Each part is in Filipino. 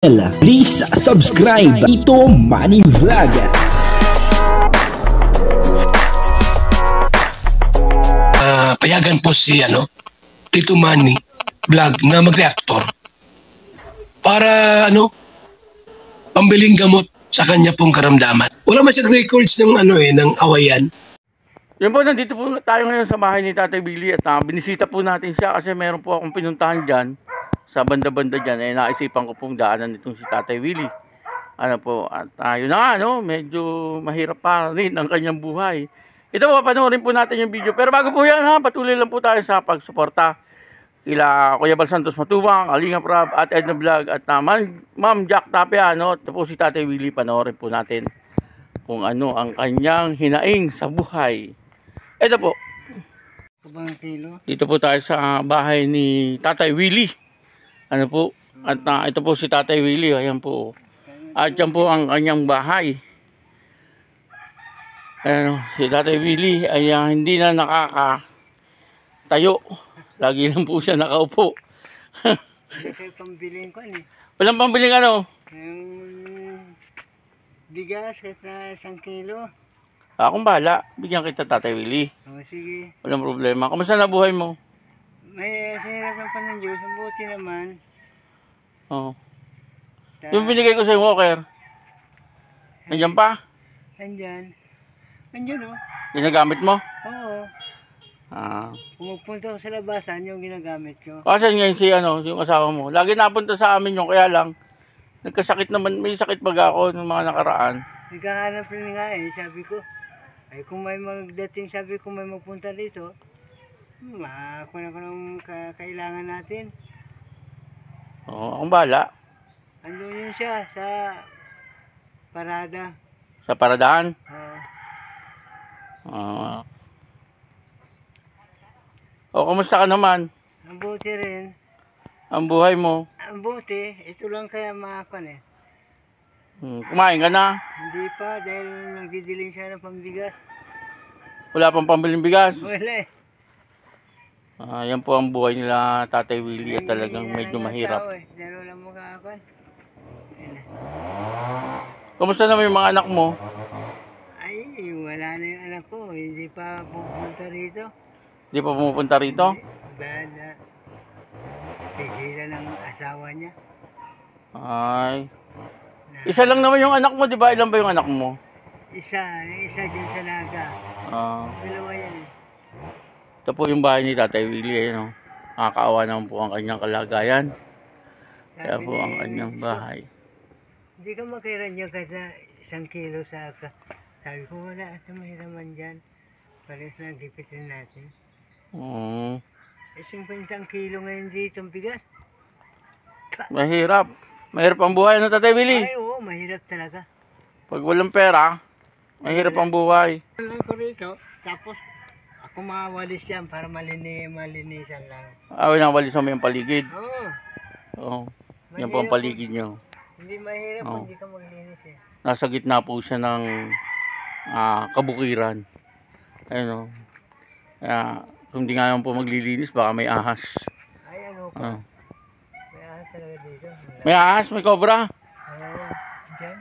Please subscribe Tito Manny Vlog. Payagan po si Tito Manny Vlog na mag-reactor para pambiling gamot sa kanya pong karamdaman. Wala man siyang records ng ng awayan. Yan po, nandito po tayo ngayon sa bahay ni Tatay Willie at binisita po natin siya kasi meron po akong pinuntahan dyan sa banda-banda dyan. Naisipan ko pong daanan nitong si Tatay Willie. At yun na nga, medyo mahirap pa rin ang kanyang buhay. Ito po, panoorin po natin yung video. Pero bago po yan patuloy lang po tayo sa pagsuporta kila Kuya Bal Santos Matubang, Kalinga Prab at Edna Vlog at Ma'am Jack Tapia. Ito po si Tatay Willie, panoorin po natin kung ano ang kanyang hinaing sa buhay. Ito po. Dito po tayo sa bahay ni Tatay Willie. At ito po si Tatay Willie. Ayan po. At yan po ang kanyang bahay. Si Tatay Willie ay hindi na nakakatayo. Lagi lang po siya nakaupo. Kasi pambiling ko Walang pambiling yung bigas kahit na 1 kilo. Akong bahala. Bigyan kita, Tatay Willie. Sige. Walang problema. Kamusta na buhay mo? May sahirapan pa ng Diyos. Ang buti naman. Yung binigay ko sa yung walker. Nandiyan pa? Nandiyan Ginagamit mo? Oo. Pumupunta ko sa labasan yung ginagamit ko. Kasi ngayon yung asawa mo. Lagi napunta sa amin yung kaya lang. Nagkasakit naman. May sakit baga ako ng mga nakaraan. Nagkahanap rin nga sabi ko. Ay kung may magdating, sabi ko may magpunta dito. Makakuha ko ng kailangan natin. Akong bahala. Andun yun siya sa parada. Sa paradahan? Kumusta ka naman? Ang buti rin. Ang buhay mo? Ang buti, ito lang kaya makakuha Kumain ka na? Hindi pa, dahil nagdidiling siya ng pambigas. Wala pang pambiling bigas? Wala yan po ang buhay nila Tatay Willie at talagang medyo mahirap. Dahil wala mo kakakuha. Kumusta naman yung mga anak mo? Ay, wala na yung anak ko. Hindi pa pupunta rito. Hindi pa pumupunta rito? Dahil pigilan ng asawa niya. Ay. Isa lang naman yung anak mo, di ba? Ilan ba yung anak mo? Isa din sa Naga. Dalawa yan Ito po yung bahay ni Tatay Willie. Nakakaawa naman po ang kanyang kalagayan. Kaya po ang kanyang bahay. Hindi ka makiran niya kasi 1 kilo sa ka. Sabi ko wala at mahiraman dyan. Pares na gipitin natin. 50 kilo ngayon dito ang bigas. Mahirap. Mahirap ang buhay ng Tatay Willie. Ay oo, mahirap talaga. Pag walang pera, mahirap ang buhay. Alam ko rito, tapos ako mawalis yan para malinisan lang. Winawalisan mo yung paligid. Oo. Yan po ang paligid nyo. Hindi mahirap kung hindi ka maglinis Nasa gitna po siya ng kabukiran. Ayun Kaya kung di nga po maglilinis, baka may ahas. Ay pa. May ahas talaga dito. May ahas? May cobra? Diyan.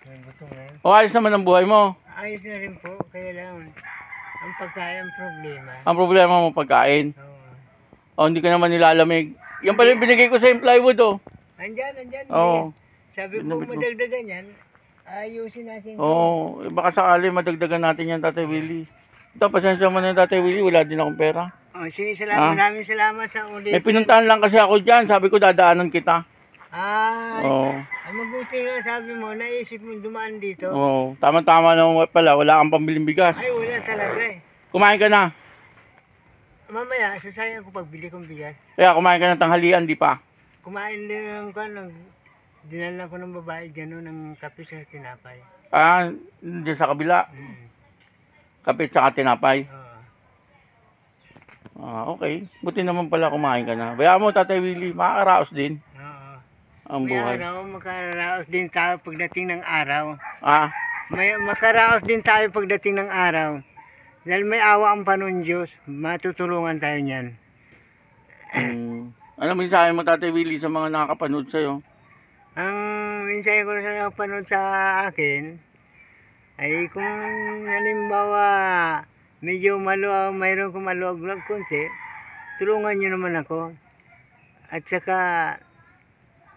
May buto ngayon. Ayos naman ang buhay mo? Ayos na rin po. Kaya lang, ang pagkain ang problema. Ang problema mo pagkain? Hindi ka naman nilalamig. Yan pala yung binigay ko sa yung plywood Andyan. Sabi ko madagdagan yan. Ayusin natin. Baka sakali madagdagan natin yan, Tatay Willie. Ito, pasensya mo na Tatay Willie, wala din akong pera. Sige, salamat. Maraming salamat sa ulit. May pinuntahan lang kasi ako dyan, sabi ko dadaanan kita. Mabuti nga sabi mo, naisip mo dumaan dito. Tama-tama naman pala, wala kang pambiling bigas. Ay, wala talaga Kumain ka na? Mamaya, sasayang ko pagbili kong bigas. Kaya kumain ka ng tanghalian, di pa? Kumain din dinala ko ng babae dyan ng kape sa tinapay. Dyan sa kabila? Kape at saka tinapay? Okay. Buti naman pala kumain ka na. Bayaan mo, Tatay Willie, makakaraos din. Ang buhay. Makaraos din tayo pagdating ng araw. Makaraos din tayo pagdating ng araw. Dahil may awa ang Panginoon Diyos, matutulungan tayo niyan. Ano mensahe mo, Tatay Willie, sa mga nakakapanood sa'yo? Ang mensahe ko sa napanood sa akin ay kung halimbawa medyo mayroon kong maluwag-luwag konti, tulungan nyo naman ako. At saka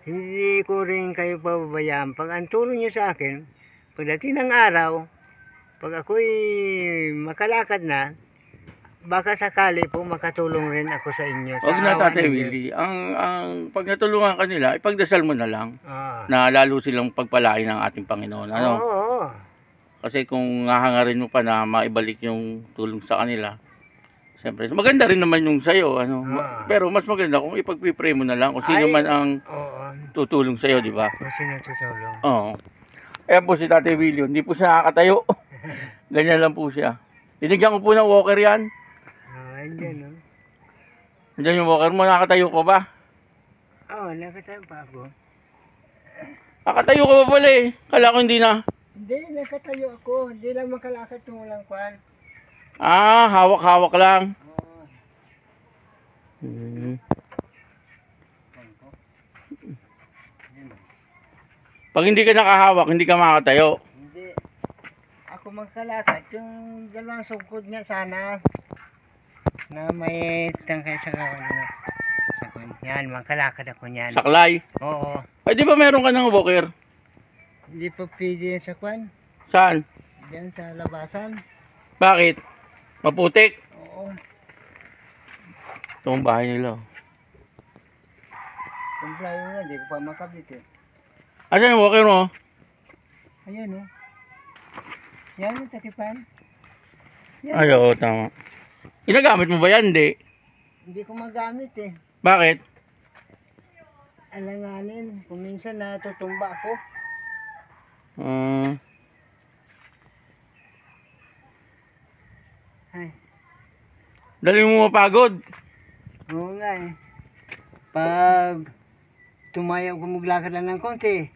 hindi ko rin kayo pababayaan. Pag ang tulong nyo sa akin, pagdating ng araw, pag ako'y makalakad na, baka sakali po makatulong rin ako sa inyo. Huwag na, Tatay Willie. Ang pag natulungan ka nila, ipagdasal mo na lang na lalo silang pagpalain ng ating Panginoon. Ano? Oo. Kasi kung hahangarin mo pa na maibalik yung tulong sa kanila, siyempre, maganda rin naman yung sa'yo. Ano? Pero mas maganda kung ipagpipray mo na lang kung sino man ang tutulong sa'yo, di ba? Kung sino tutulong. Oo. Ayan po si Tatay Willie. Hindi po siya nakakatayo. Ganyan lang po siya. Tinigyan ko po ng walker yan. Andyan, no? Andyan yung walker mo. Nakakatayo ko ba? Oo, nakatayo pa ako. Nakatayo ka ba pala eh? Kala ko hindi na. Hindi, nakatayo ako. Hindi lang makalakad ng walang kwan. Ah, hawak-hawak lang. Oo. Pag hindi ka nakahawak, hindi ka makatayo. Hindi. Ako magkalakad. Yung dalawang sungkod niya sana. Na may tangkay sa kawan. Yan, magkalakad ako niyan. Saklay. Oo. Ay, di ba meron ka ng walker? Hindi pa pwede sa kwan. Saan? Diyan sa labasan. Bakit? Maputik. Oo. Ito ang bahay nila. Kumplay mo nga, hindi ko pa makabit eh. Asan yung walker mo? Ayan oh. Yan yung takipan. Ay, oo, tama. Ginagamit mo ba yan? Hindi ko magamit eh. Bakit? Alanganin, kung minsan natutumba ako. Ay, Dali mo mapagod. oo nga eh. Pag tumayo ko maglakad lang ng konti,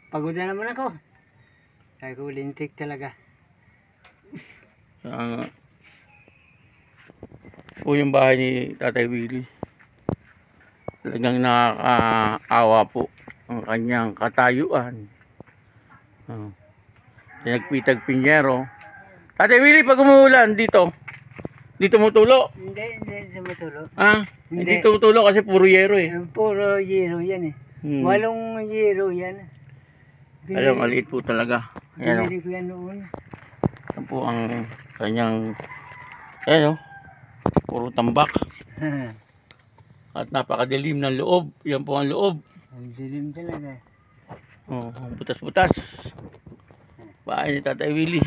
pagod na naman ako. Sabi ko, lintik talaga. Po yung bahay ni Tatay Willie. Talagang nakakaawa po ang kanyang katayuan. Pinagpitag Pinyero. Tatay Willie, pag umuulan dito mo tulo. Hindi matulog. Hindi tutulo kasi puro yero eh. Puro yero yan eh. Walong yero yan. Alam, maliit po talaga. Ayan o. Binili ko yan noon. Yan po ang kanyang, ayan o, puro tambak. At napakadilim ng loob. Yan po ang loob. Ang dilim talaga. Oh, butas-butas. Bahay ni Tatay Willie.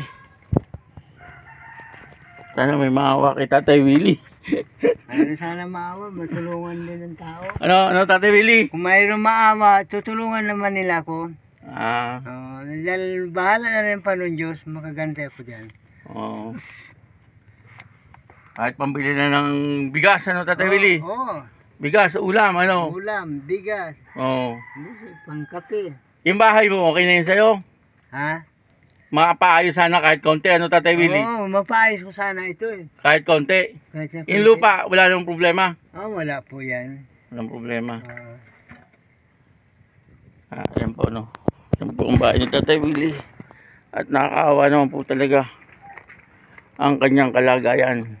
Sana may maawa kay Tatay Willie. Mayroon sana maawa, matulungan din ng tao. Ano Tatay Willie? Kung mayroon maawa, tutulungan naman nila ako. Ah. Dahil bahala na rin pa ng Diyos, makagante ako dyan. Oo. Kahit pambili na ng bigas, ano Tatay Willie? Oo. Bigas, ulam, ano? Ulam, bigas, Oo. pangkape. Yung bahay mo, okay na yun sa'yo? Ha? Makapaayos sana kahit konti, ano Tatay Willie? Oo, mapaayos ko sana ito eh. Kahit konti. Kahit na Yung konti. lupa, wala namang problema. Wala po yan. Walang problema. Yan po, no? Yan po ang bahay ni Tatay Willie. At nakakaawa naman po talaga ang kanyang kalagayan.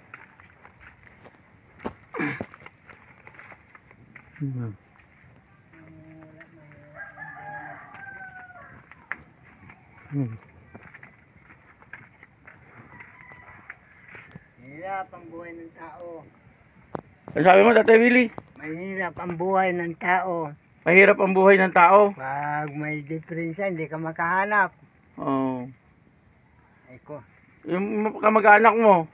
Mahirap ang buhay ng tao. Ano sabi mo, Tatay Willie? Mahirap ang buhay ng tao. Mahirap ang buhay ng tao. Pag may diferensya, hindi ka makahanap. Oo. Ay ko. Yung kamag-anak mo.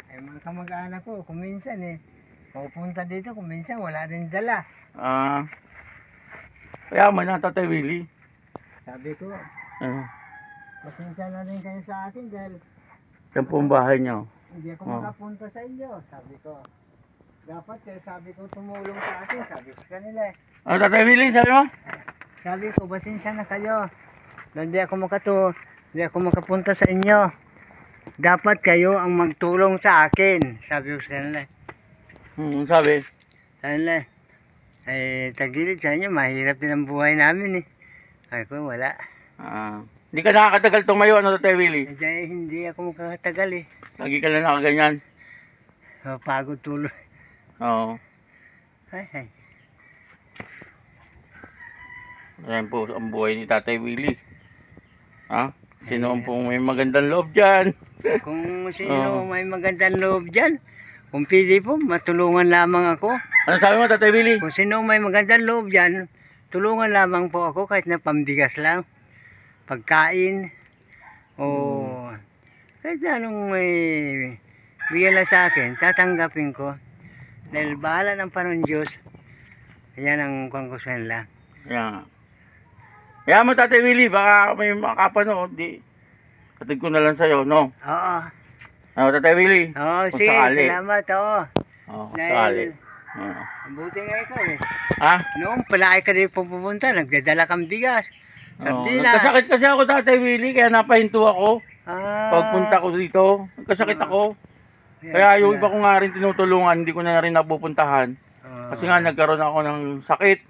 Ay mga kamag-anak ko, kuminsan eh. Pupunta dito, kuminsan wala rin dala. Kaya man na Tatay Willie. Sabi ko, pasensya na rin kayo sa akin dahil Yan po ang bahay niyo. hindi ako makapunta sa inyo. Sabi ko, dapat sabi ko tumulong sa akin. Sabi ko kanila eh. Ano Tatay Willie, sabi mo? Sabi ko, pasensya na kayo. Hindi ako makapunta sa inyo. Dapat kayo ang magtulong sa akin. Sabi ko sa kanila. Sabi? Kanila, Tagilid sa inyo, mahirap din ang buhay namin eh. Ay ko, wala. Hindi ka nakakatagal tumayo, ano Tatay Willie? Dahil hindi ako makakatagal eh. Lagi ka lang nakaganyan. Pagod tuloy. Oo. Ay. Ayan po ang buhay ni Tatay Willie. Sino pong may magandang loob dyan? Kung sino may magandang loob dyan, kung pwede po, matulungan lamang ako. Ano sabi mo Tatay Willie? Kung sino may magandang loob dyan, tulungan lamang po ako kahit na pambigas lang. Pagkain. O kahit anong may bigyan lang sa akin, tatanggapin ko. Dahil bahala ng Panginoon Diyos. Yan ang kongkusan lang. Yan. Kaya mo Tatay Willie, baka may makapanood. Katid ko na lang sa'yo, no? Oo. Ano Tatay Willie? Oo, Kung sige, sakali. salamat. Oo. Sakali. Buti nga ikaw eh. Ha? Noong palaki ka rin pupunta, nagdadala kang bigas. Sardina. Nagkasakit kasi ako Tatay Willie, kaya napahinto ako. Pagpunta ko dito, nagkasakit ako. Kaya yung iba ko nga rin tinutulungan, hindi ko na rin napupuntahan. Kasi nga nagkaroon ako ng sakit.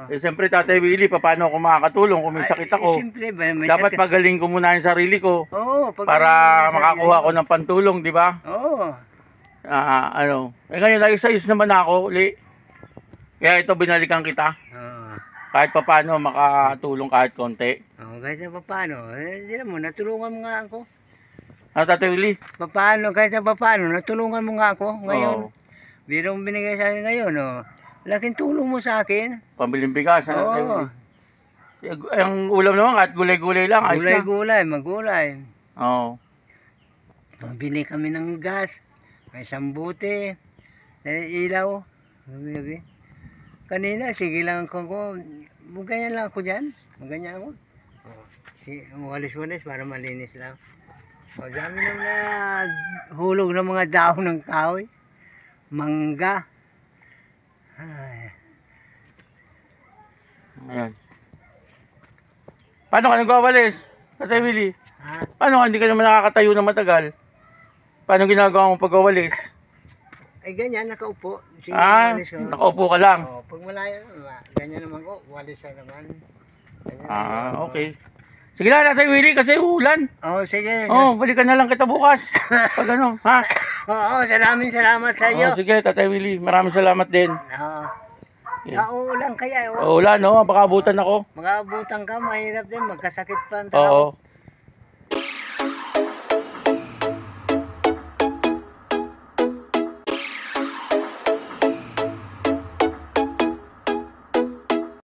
Siyempre Tatay Willie, paano ako makakatulong kung may sakit ako? Siyempre ba, may Dapat pagaling ko muna yung sarili ko. Para makakuha ko ng pantulong, di ba? Oo. Ngayon ayos naman ako, uli. Kaya ito binalikan kita. Kahit paano makatulong kahit konti. Kahit na paano, hindi mo, natulungan mo nga ako. Ano Tatay Willie? Kahit na paano, natulungan mo nga ako ngayon. Biro mo binigay sa akin ngayon, laking tulong mo sa akin. Pambiling bigas, ano Tatay Willie? Ang ulam naman, kahit gulay-gulay lang, ayos na. Magulay. Oo. Bili kami ng gas, may sambuti, ilaw. Kanina, sige lang ako, ganyan lang ako dyan. Ganyan ako. Walis-walis para malinis lang. Dami naman na hulog ng mga dahon ng kahoy. Mangga. Ayan. Paano ka nagwawalis, Tatay Willie? Paano ka hindi ka naman nakakatayo na matagal? Paano ginagawa mong pagwawalis? Ay ganyan, nakaupo. Nakaupo ka lang? Pag malayo, ganyan naman ko, walis naman. Okay. Sige lang, Tatay Willie, kasi ulan. Sige. Balikan na lang kita bukas. Pag ano, ha? Salamat sa iyo. Sige, Tatay Willie, maraming salamat din. Uulan kaya. Ulan, baka abutan ako. Mag-aabutan ka, mahirap din, magkasakit pa ang Oo.